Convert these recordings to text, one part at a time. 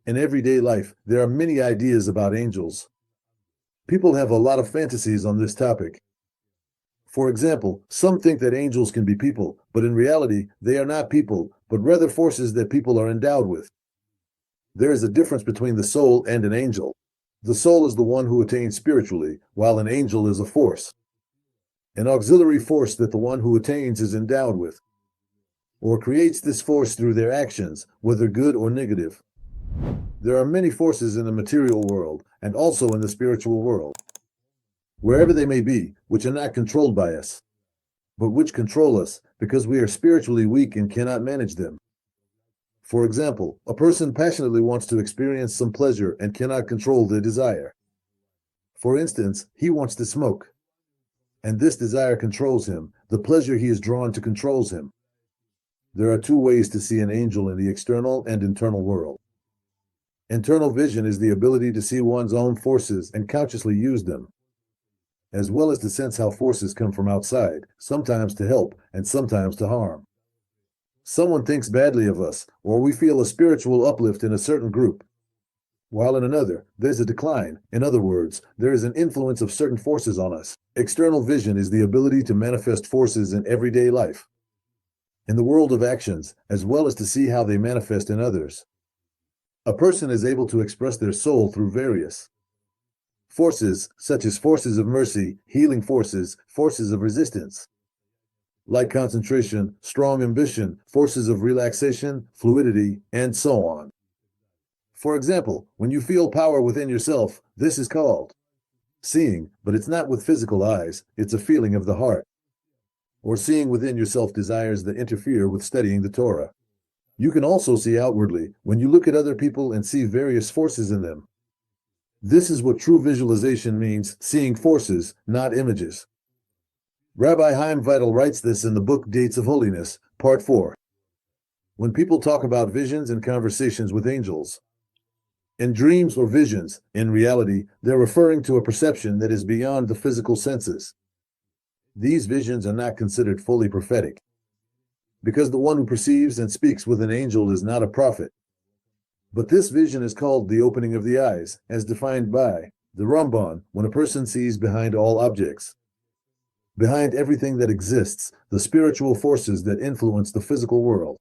In everyday life, there are many ideas about angels. People have a lot of fantasies on this topic. For example, some think that angels can be people, but in reality, they are not people, but rather forces that people are endowed with. There is a difference between the soul and an angel. The soul is the one who attains spiritually, while an angel is a force, an auxiliary force that the one who attains is endowed with, or creates this force through their actions, whether good or negative. There are many forces in the material world and also in the spiritual world, wherever they may be, which are not controlled by us, but which control us because we are spiritually weak and cannot manage them. For example, a person passionately wants to experience some pleasure and cannot control the desire. For instance, he wants to smoke, and this desire controls him. The pleasure he is drawn to controls him. There are two ways to see an angel in the external and internal world. Internal vision is the ability to see one's own forces and consciously use them, as well as to sense how forces come from outside, sometimes to help and sometimes to harm. Someone thinks badly of us, or we feel a spiritual uplift in a certain group, while in another, there's a decline. In other words, there is an influence of certain forces on us. External vision is the ability to manifest forces in everyday life, in the world of actions, as well as to see how they manifest in others. A person is able to express their soul through various forces, such as forces of mercy, healing forces, forces of resistance, like concentration, strong ambition, forces of relaxation, fluidity, and so on. For example, when you feel power within yourself, this is called seeing, but it's not with physical eyes, it's a feeling of the heart. Or seeing within yourself desires that interfere with studying the Torah. You can also see outwardly when you look at other people and see various forces in them. This is what true visualization means, seeing forces, not images. Rabbi Chaim Vital writes this in the book Dates of Holiness, Part 4. When people talk about visions and conversations with angels, in dreams or visions, in reality, they're referring to a perception that is beyond the physical senses. These visions are not considered fully prophetic, because the one who perceives and speaks with an angel is not a prophet. But this vision is called the opening of the eyes, as defined by the Ramban, when a person sees behind all objects, behind everything that exists, the spiritual forces that influence the physical world.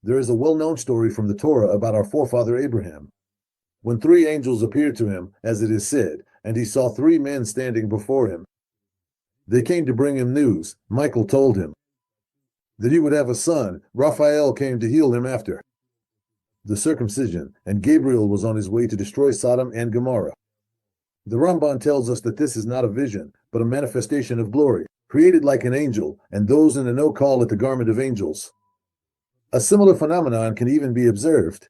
There is a well-known story from the Torah about our forefather Abraham, when three angels appeared to him, as it is said, and he saw three men standing before him. They came to bring him news. Michael told him that he would have a son. Raphael came to heal him after the circumcision, and Gabriel was on his way to destroy Sodom and Gomorrah. The Ramban tells us that this is not a vision, but a manifestation of glory, created like an angel, and those in the know call it the garment of angels. A similar phenomenon can even be observed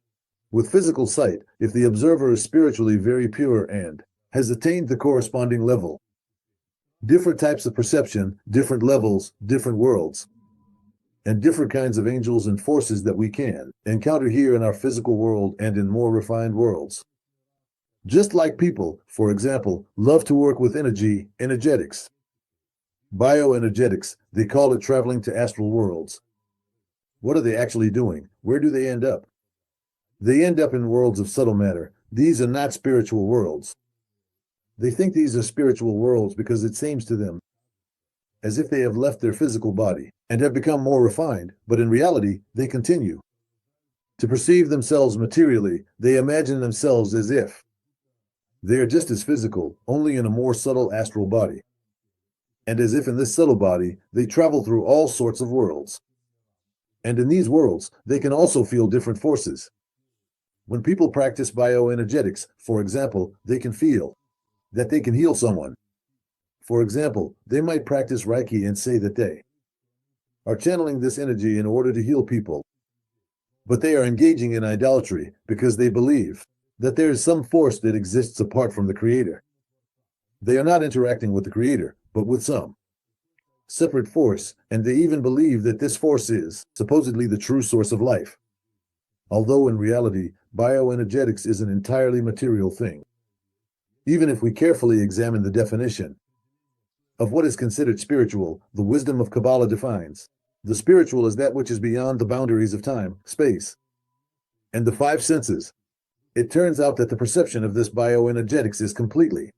with physical sight if the observer is spiritually very pure and has attained the corresponding level. Different types of perception, different levels, different worlds, and different kinds of angels and forces that we can encounter here in our physical world and in more refined worlds. Just like people, for example, love to work with energetics. Bioenergetics, they call it traveling to astral worlds. What are they actually doing? Where do they end up? They end up in worlds of subtle matter. These are not spiritual worlds. They think these are spiritual worlds because it seems to them as if they have left their physical body and have become more refined, but in reality, they continue to perceive themselves materially. They imagine themselves as if they are just as physical, only in a more subtle astral body. And as if in this subtle body, they travel through all sorts of worlds. And in these worlds, they can also feel different forces. When people practice bioenergetics, for example, they can feel that they can heal someone. For example, they might practice Reiki and say that they are channeling this energy in order to heal people. But they are engaging in idolatry because they believe that there is some force that exists apart from the Creator. They are not interacting with the Creator, but with some separate force, and they even believe that this force is supposedly the true source of life. Although in reality, bioenergetics is an entirely material thing. Even if we carefully examine the definition of what is considered spiritual, the wisdom of Kabbalah defines the spiritual as that which is beyond the boundaries of time, space, and the five senses. It turns out that the perception of this bioenergetics is completely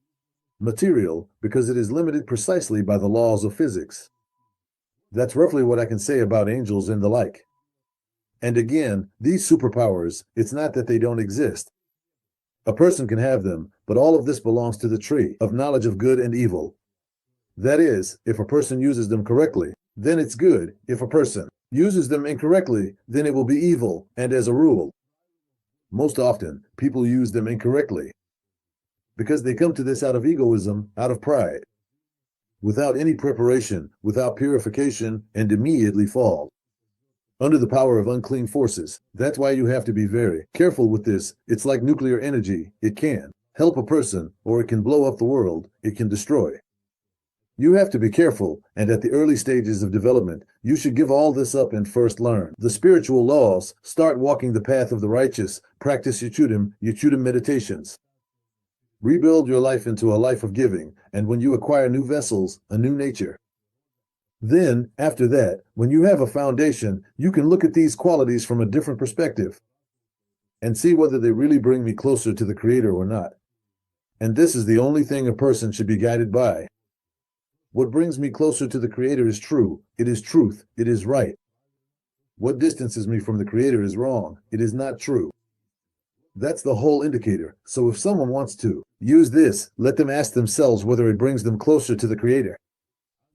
material because it is limited precisely by the laws of physics. That's roughly what I can say about angels and the like. And again, these superpowers, it's not that they don't exist. A person can have them, but all of this belongs to the tree of knowledge of good and evil. That is, if a person uses them correctly, then it's good. If a person uses them incorrectly, then it will be evil, and as a rule, most often, people use them incorrectly because they come to this out of egoism, out of pride, without any preparation, without purification, and immediately fall under the power of unclean forces. That's why you have to be very careful with this. It's like nuclear energy. It can help a person, or it can blow up the world. It can destroy. You have to be careful, and at the early stages of development, you should give all this up and first learn the spiritual laws, start walking the path of the righteous, practice Yichudim meditations. Rebuild your life into a life of giving, and when you acquire new vessels, a new nature. Then, after that, when you have a foundation, you can look at these qualities from a different perspective and see whether they really bring me closer to the Creator or not. And this is the only thing a person should be guided by. What brings me closer to the Creator is true. It is truth. It is right. What distances me from the Creator is wrong. It is not true. That's the whole indicator. So if someone wants to use this, let them ask themselves whether it brings them closer to the Creator.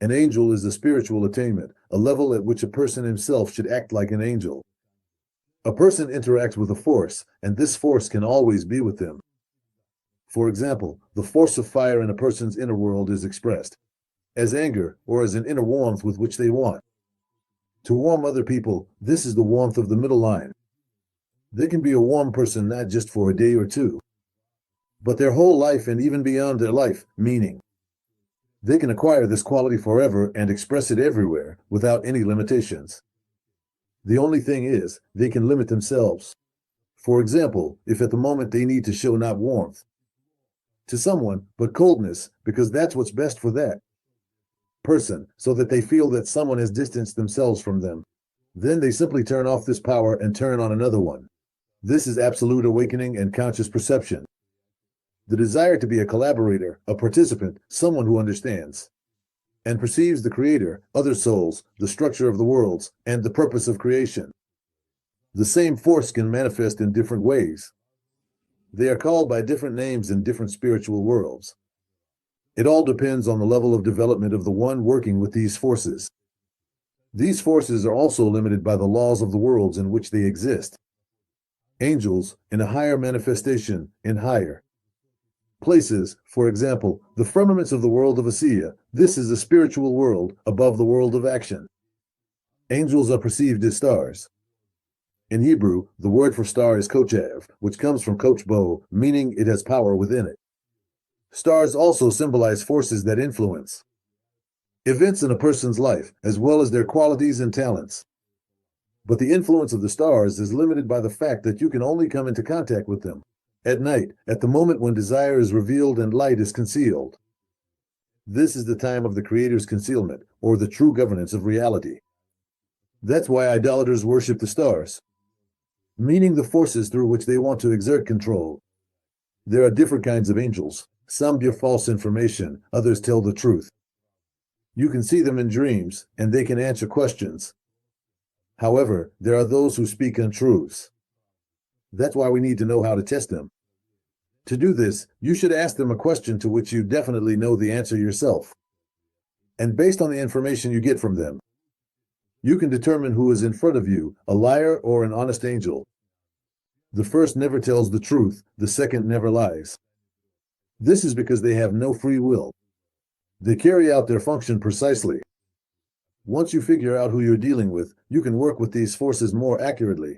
An angel is a spiritual attainment, a level at which a person himself should act like an angel. A person interacts with a force, and this force can always be with them. For example, the force of fire in a person's inner world is expressed as anger or as an inner warmth with which they want to warm other people. This is the warmth of the middle line. They can be a warm person not just for a day or two, but their whole life and even beyond their life, meaning they can acquire this quality forever and express it everywhere without any limitations. The only thing is, they can limit themselves. For example, if at the moment they need to show not warmth to someone, but coldness, because that's what's best for that person, so that they feel that someone has distanced themselves from them, then they simply turn off this power and turn on another one. This is absolute awakening and conscious perception. The desire to be a collaborator, a participant, someone who understands and perceives the Creator, other souls, the structure of the worlds, and the purpose of creation. The same force can manifest in different ways. They are called by different names in different spiritual worlds. It all depends on the level of development of the one working with these forces. These forces are also limited by the laws of the worlds in which they exist. Angels, in a higher manifestation, in higher places, for example, the firmaments of the world of Asiya, this is a spiritual world above the world of action. Angels are perceived as stars. In Hebrew, the word for star is kochav, which comes from kochbo, meaning it has power within it. Stars also symbolize forces that influence events in a person's life, as well as their qualities and talents. But the influence of the stars is limited by the fact that you can only come into contact with them at night, at the moment when desire is revealed and light is concealed. This is the time of the Creator's concealment, or the true governance of reality. That's why idolaters worship the stars, meaning the forces through which they want to exert control. There are different kinds of angels. Some give false information, others tell the truth. You can see them in dreams, and they can answer questions. However, there are those who speak untruths. That's why we need to know how to test them. To do this, you should ask them a question to which you definitely know the answer yourself. And based on the information you get from them, you can determine who is in front of you, a liar or an honest angel. The first never tells the truth, the second never lies. This is because they have no free will. They carry out their function precisely. Once you figure out who you're dealing with, you can work with these forces more accurately.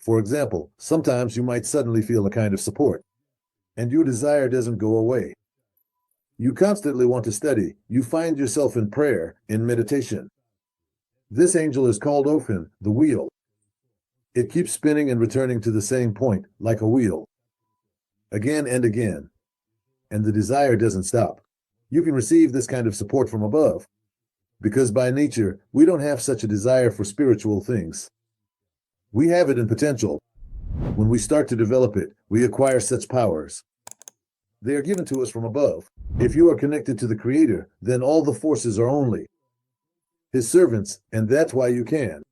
For example, sometimes you might suddenly feel a kind of support, and your desire doesn't go away. You constantly want to study. You find yourself in prayer, in meditation. This angel is called Ophin, the wheel. It keeps spinning and returning to the same point, like a wheel, again and again. And the desire doesn't stop. You can receive this kind of support from above, because by nature, we don't have such a desire for spiritual things. We have it in potential, When we start to develop it, we acquire such powers. They are given to us from above. If you are connected to the Creator, then all the forces are only His servants, and that's why you can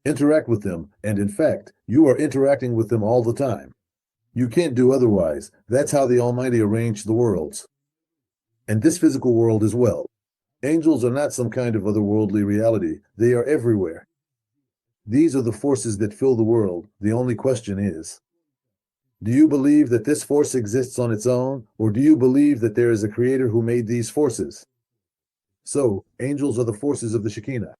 interact with them, and in fact, you are interacting with them all the time. You can't do otherwise. That's how the Almighty arranged the worlds. And this physical world as well. Angels are not some kind of otherworldly reality. They are everywhere. These are the forces that fill the world. The only question is, do you believe that this force exists on its own, or do you believe that there is a creator who made these forces? So, angels are the forces of the Shekinah.